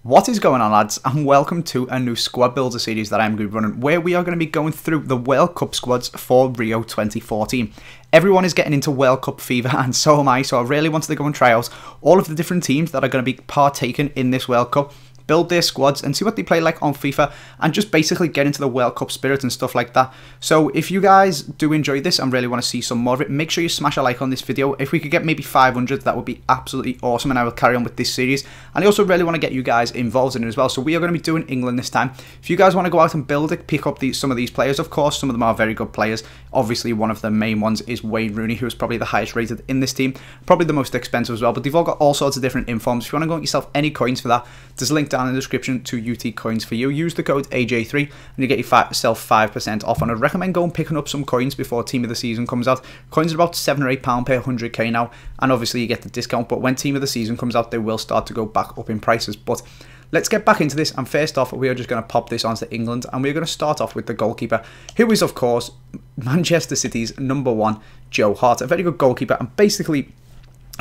What is going on, lads, and welcome to a new squad builder series that I'm going to be running, where we are going to be going through the World Cup squads for Rio 2014. Everyone is getting into World Cup fever, and so am I, so I really wanted to go and try out all of the different teams that are going to be partaking in this World Cup, build their squads and see what they play like on FIFA, and just basically get into the World Cup spirit and stuff like that. So if you guys do enjoy this and really want to see some more of it, make sure you smash a like on this video. If we could get maybe 500, that would be absolutely awesome, and I will carry on with this series. And I also really want to get you guys involved in it as well. So we are going to be doing England this time. If you guys want to go out and build it, pick up some of these players. Of course, some of them are very good players. Obviously, one of the main ones is Wayne Rooney, who is probably the highest rated in this team, probably the most expensive as well, but they've all got all sorts of different informs. If you want to go get yourself any coins for that, there's a link down in the description to UT Coins for you. Use the code AJ3 and you get yourself 5% off, and I'd recommend going picking up some coins before Team of the Season comes out. Coins are about £7 or £8 per 100k now, and obviously you get the discount, but when Team of the Season comes out they will start to go back up in prices. But let's get back into this, and first off we are just going to pop this onto England, and we're going to start off with the goalkeeper, who is of course Manchester City's #1 Joe Hart, a very good goalkeeper, and basically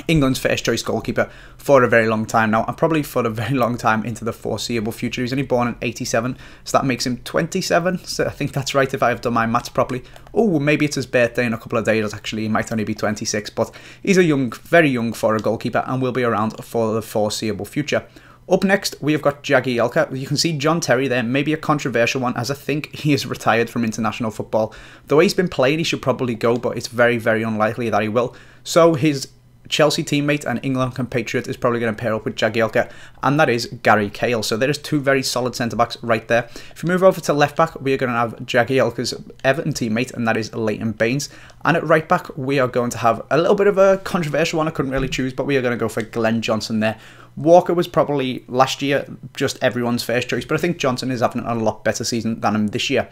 England's first choice goalkeeper for a very long time now, and probably for a very long time into the foreseeable future. He's only born in '87, so that makes him 27, so I think that's right if I have done my maths properly. Oh, maybe it's his birthday in a couple of days actually, he might only be 26, but he's a very young for a goalkeeper and will be around for the foreseeable future. Up next, we have got Jagielka. You can see John Terry there, maybe a controversial one, as I think he is retired from international football. The way he's been playing, he should probably go, but it's very, very unlikely that he will. So his Chelsea teammate and England compatriot is probably going to pair up with Jagielka, and that is Gary Cahill. So there's two very solid centre-backs right there. If we move over to left-back, we are going to have Jagielka's Everton teammate, and that is Leighton Baines. And at right-back, we are going to have a little bit of a controversial one. I couldn't really choose, but we are going to go for Glenn Johnson there. Walker was probably last year just everyone's first choice, but I think Johnson is having a lot better season than him this year.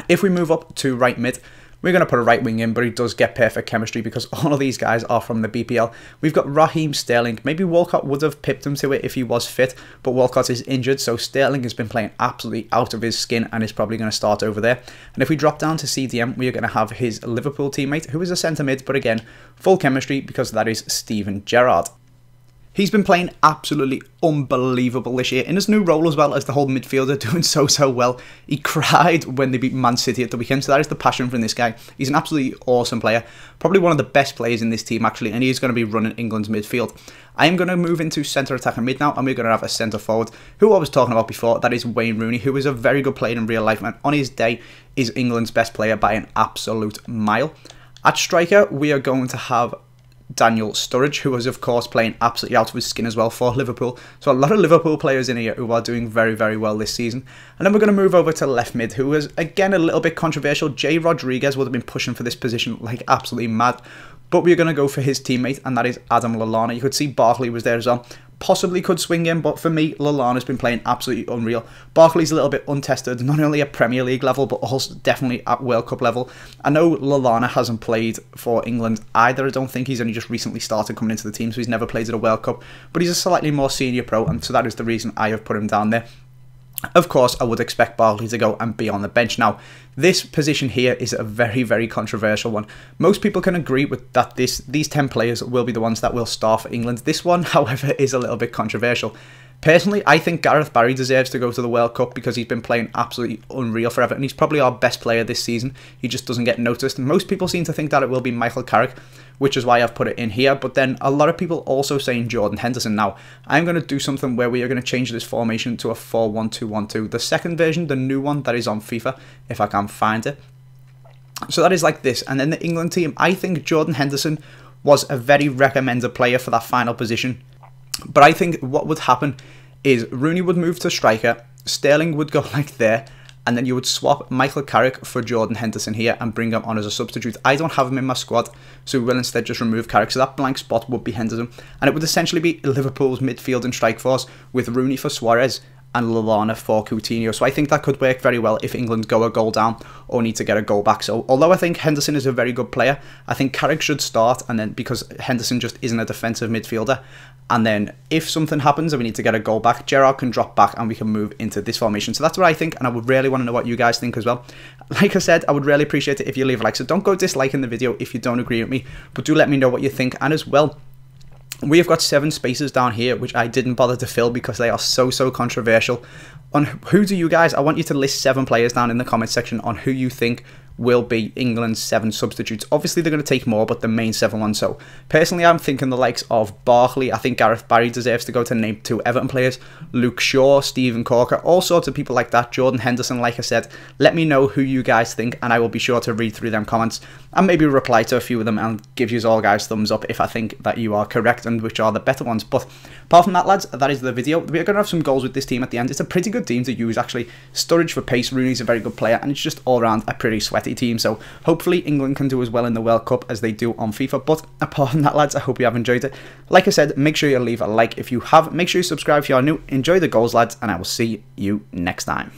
If we move up to right mid, we're going to put a right wing in, but he does get perfect chemistry because all of these guys are from the BPL. We've got Raheem Sterling. Maybe Walcott would have pipped him to it if he was fit, but Walcott is injured, so Sterling has been playing absolutely out of his skin and is probably going to start over there. And if we drop down to CDM, we are going to have his Liverpool teammate, who is a centre mid, but again, full chemistry because that is Steven Gerrard. He's been playing absolutely unbelievable this year in his new role as well as the whole midfielder, doing so well. He cried when they beat Man City at the weekend, so that is the passion from this guy. He's an absolutely awesome player, probably one of the best players in this team actually, and he is going to be running England's midfield. I am going to move into centre attack and mid now, and we're going to have a centre forward, who I was talking about before, that is Wayne Rooney, who is a very good player in real life, and on his day is England's best player by an absolute mile. At striker, we are going to have Daniel Sturridge, who is of course playing absolutely out of his skin as well for Liverpool. So a lot of Liverpool players in here who are doing very well this season. And then we're going to move over to left mid, who is again a little bit controversial. Jay Rodriguez would have been pushing for this position like absolutely mad, but we're going to go for his teammate, and that is Adam Lallana. You could see Barkley was there as well. Possibly could swing in, but for me, Lallana's been playing absolutely unreal. Barkley's a little bit untested, not only at Premier League level, but also definitely at World Cup level. I know Lallana hasn't played for England either. I don't think he's only just recently started coming into the team, so he's never played at a World Cup, but he's a slightly more senior pro, and so that is the reason I have put him down there. Of course, I would expect Barkley to go and be on the bench. Now, this position here is a very controversial one. Most people can agree with that these 10 players will be the ones that will start for England. This one, however, is a little bit controversial. Personally, I think Gareth Barry deserves to go to the World Cup because he's been playing absolutely unreal for Everton. He's probably our best player this season. He just doesn't get noticed. And most people seem to think that it will be Michael Carrick, which is why I've put it in here. But then a lot of people also saying Jordan Henderson. Now, I'm going to do something where we are going to change this formation to a 4-1-2-1-2. The second version, the new one that is on FIFA, if I can find it. So that is like this. And then the England team, I think Jordan Henderson was a very recommended player for that final position. But I think what would happen is Rooney would move to striker, Sterling would go like there, and then you would swap Michael Carrick for Jordan Henderson here and bring him on as a substitute. I don't have him in my squad, so we will instead just remove Carrick, so that blank spot would be Henderson, and it would essentially be Liverpool's midfield and strike force with Rooney for Suarez and Lallana for Coutinho. So I think that could work very well if England go a goal down or need to get a goal back. So although I think Henderson is a very good player, I think Carrick should start, and then because Henderson just isn't a defensive midfielder, and then if something happens and we need to get a goal back, Gerrard can drop back and we can move into this formation. So that's what I think, and I would really want to know what you guys think as well. Like I said, I would really appreciate it if you leave a like, so don't go disliking the video if you don't agree with me, but do let me know what you think. And as well, We have got 7 spaces down here, which I didn't bother to fill because they are so controversial. On who do you guys, I want you to list 7 players down in the comment section on who you think will be England's 7 substitutes. Obviously, they're going to take more, but the main 7 ones. So, personally, I'm thinking the likes of Barkley. I think Gareth Barry deserves to go to name 2 Everton players. Luke Shaw, Steven Corker, all sorts of people like that. Jordan Henderson, like I said. Let me know who you guys think, and I will be sure to read through them comments and maybe reply to a few of them and give you all guys thumbs up if I think that you are correct and which are the better ones. But apart from that, lads, that is the video. We're going to have some goals with this team at the end. It's a pretty good team to use, actually. Sturridge for pace. Rooney's a very good player, and it's just all around a pretty sweaty team. So hopefully England can do as well in the World Cup as they do on FIFA. But apart from that, lads, I hope you have enjoyed it. Like I said, make sure you leave a like if you have. Make sure you subscribe if you are new. Enjoy the goals, lads, and I will see you next time.